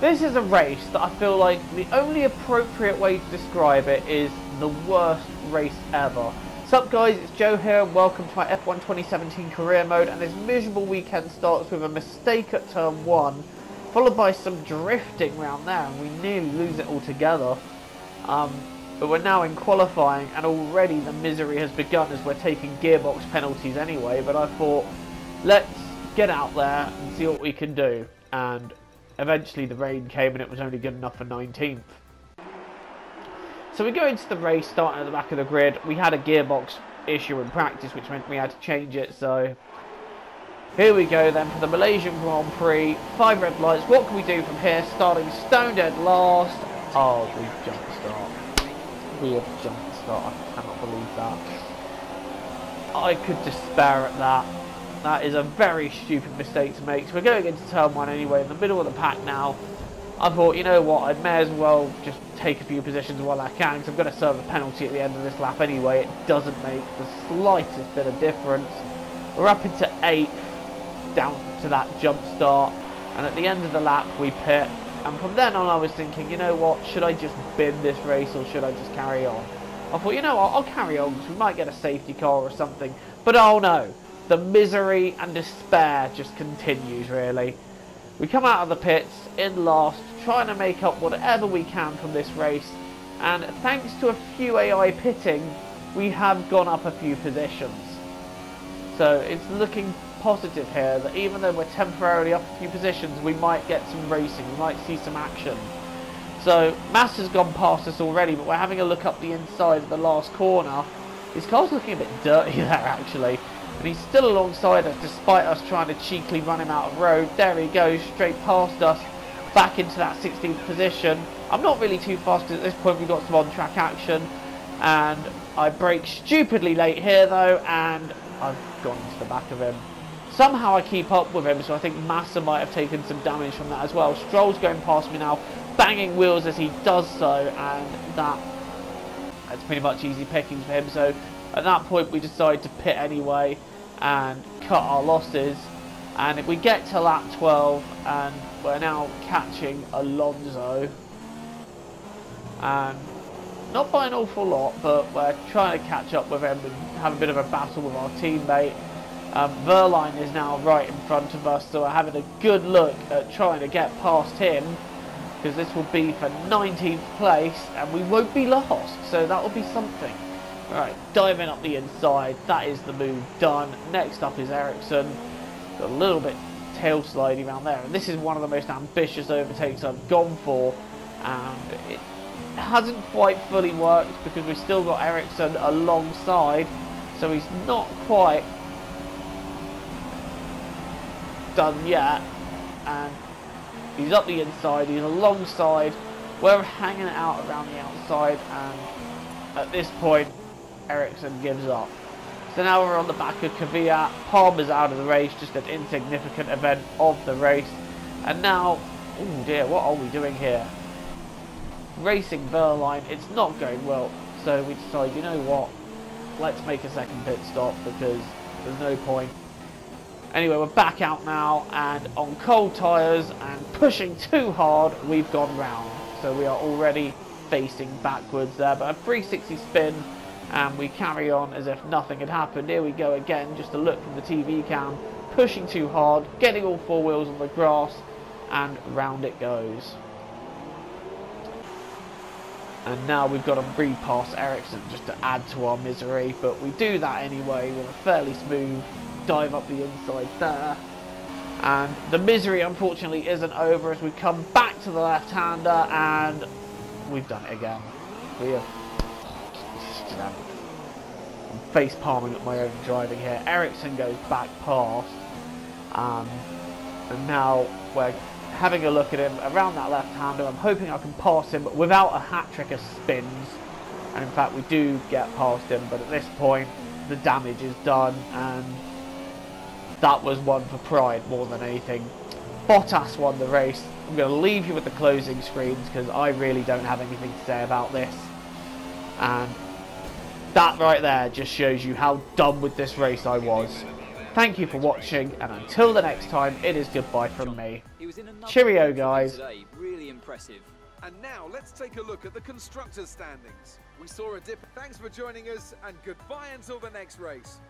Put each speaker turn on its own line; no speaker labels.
This is a race that I feel like the only appropriate way to describe it is the worst race ever. What's up guys, it's Joe here and welcome to my F1 2017 career mode, and this miserable weekend starts with a mistake at turn 1 followed by some drifting around there and we nearly lose it altogether. But we're now in qualifying and already the misery has begun as we're taking gearbox penalties anyway, but I thought let's get out there and see what we can do, and eventually the rain came and it was only good enough for 19th. So we go into the race starting at the back of the grid. We had a gearbox issue in practice which meant we had to change it, so here we go then for the Malaysian Grand Prix. 5 red lights. What can we do from here? Starting stone dead last. Oh, we've jumped start. We have jumped start. I cannot believe that. I could despair at that. That is a very stupid mistake to make. So we're going into turn 1 anyway, in the middle of the pack now. I thought, you know what, I may as well just take a few positions while I can, because I'm going to serve a penalty at the end of this lap anyway. It doesn't make the slightest bit of difference. We're up into 8th, down to that jump start, and at the end of the lap we pit. And from then on I was thinking, you know what, should I just bin this race or should I just carry on? I thought, you know what, I'll carry on because we might get a safety car or something. But oh no, the misery and despair just continues really. We come out of the pits in last, trying to make up whatever we can from this race. And thanks to a few AI pitting, we have gone up a few positions. So it's looking positive here that even though we're temporarily up a few positions, we might get some racing, we might see some action. So Master's gone past us already, but we're having a look up the inside of the last corner. His car's looking a bit dirty there actually, and he's still alongside us despite us trying to cheekily run him out of road. There he goes, straight past us, back into that 16th position. I'm not really too fast because at this point we've got some on-track action, and I brake stupidly late here though, and I've gone into the back of him. Somehow I keep up with him, so I think Massa might have taken some damage from that as well. Stroll's going past me now, banging wheels as he does so, and that's pretty much easy pickings for him. So at that point we decide to pit anyway and cut our losses, and if we get to lap 12 and we're now catching Alonso, and not by an awful lot, but we're trying to catch up with him and have a bit of a battle with our teammate. Verline is now right in front of us, so we're having a good look at trying to get past him, because this will be for 19th place and we won't be lost, so that will be something. Alright, diving up the inside, that is the move done. Next up is Ericsson, got a little bit tail slidey around there, and this is one of the most ambitious overtakes I've gone for, and it hasn't quite fully worked because we've still got Ericsson alongside, so he's not quite done yet, and he's up the inside, he's alongside, we're hanging it out around the outside, and at this point Ericsson gives up. So now we're on the back of Kvyat. Palmer's out of the race, just an insignificant event of the race, and now, oh dear, what are we doing here? Racing Verline, it's not going well, so we decide, you know what, let's make a second pit stop because there's no point. Anyway, we're back out now and on cold tyres and pushing too hard, we've gone round. So we are already facing backwards there, but a 360 spin and we carry on as if nothing had happened. Here we go again, just a look from the TV cam, pushing too hard, getting all 4 wheels on the grass, and round it goes. And now we've got to repass Ericsson just to add to our misery, but we do that anyway with a fairly smooth dive up the inside there, and the misery unfortunately isn't over as we come back to the left-hander and we've done it again. We have I'm face palming at my own driving here. Ericsson goes back past, and now we're having a look at him around that left-hander. I'm hoping I can pass him without a hat-trick of spins, and in fact we do get past him, but at this point the damage is done, and that was one for pride more than anything. Bottas won the race. I'm going to leave you with the closing screens because I really don't have anything to say about this. And that right there just shows you how done with this race I was. Thank you for watching, and until the next time, it is goodbye from me. Cheerio, guys.
Really impressive.
And now let's take a look at the constructors' standings. We saw a dip. Thanks for joining us, and goodbye until the next race.